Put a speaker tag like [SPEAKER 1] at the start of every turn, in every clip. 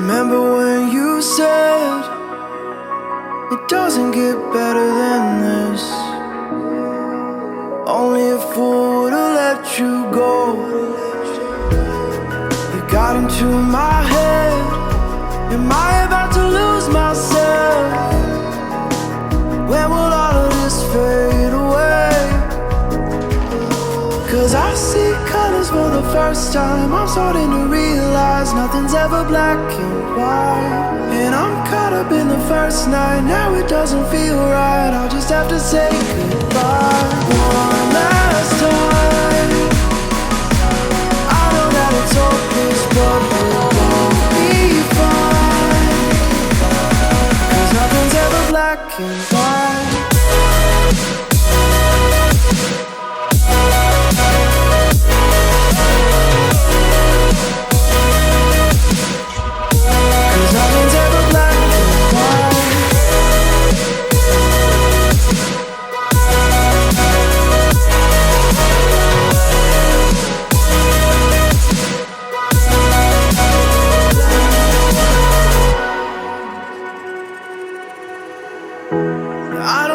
[SPEAKER 1] Remember when you said it doesn't get better than this? Only a fool would've let you go. You got into my head. Am I about to lose myself? When will all of this fade away? Cause I see colors for the first time. I'm starting to realize nothing's ever black and white. And I'm caught up in the first night. Now it doesn't feel right. I'll just have to say goodbye one last time. I know that it's hopeless, but we'll both be fine. Cause nothing's ever black and white.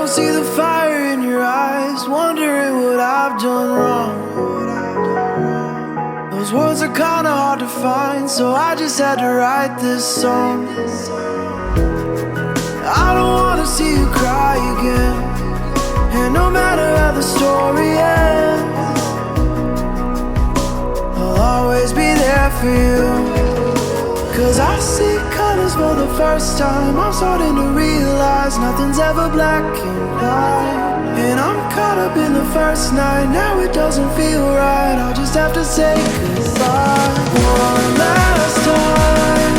[SPEAKER 1] See the fire in your eyes, wondering what I've done wrong. Those words are kinda hard to find, so I just had to write this song. I don't wanna see you cry again, and no matter how the story ends, I'll always be there for you. Cause I see colors for the first time. I'm starting to realize nothing's ever black and white. And I'm caught up in the first night. Now it doesn't feel right. I'll just have to say goodbye one last time.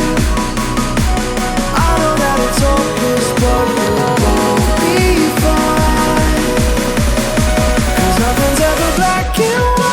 [SPEAKER 1] I know that it's hopeless, but we'll both be fine. Cause nothing's ever black and white.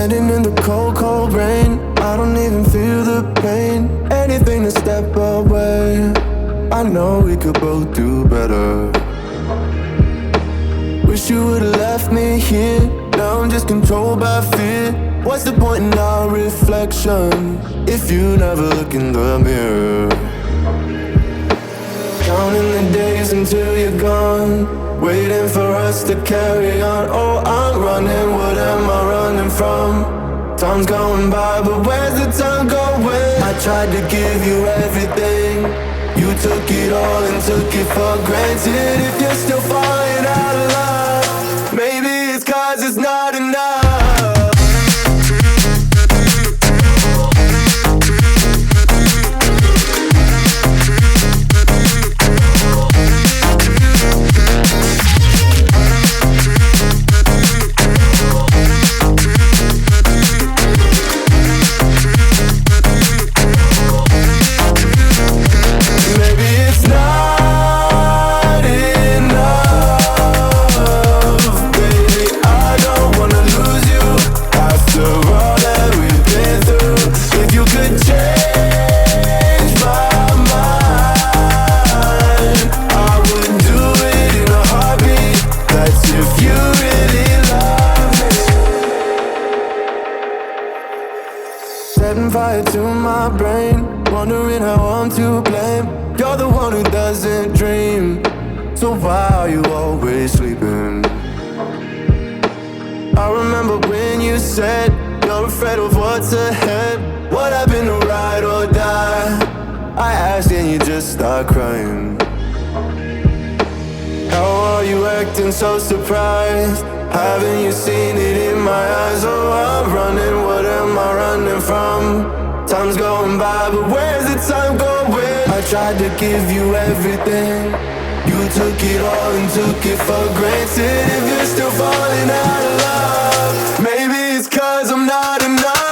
[SPEAKER 1] Standing in the cold, cold rain, I don't even feel the pain. Anything to step away, I know we could both do better. Wish you would've left me here. Now I'm just controlled by fear. What's the point in our reflection if you never look in the mirror? Counting the days until you're gone, waiting for us to carry on. Oh, I'm running, what am I running from? Time's going by, but where's the time going? I tried to give you everything, you took it all and took it for granted. If you're still falling out of love, maybe it's 'cause it's not enough. 'Time's going by, but where's the time going? I tried to give you everything, you took it all and took it for granted. If you're still falling out of love, maybe it's 'cause I'm not enough.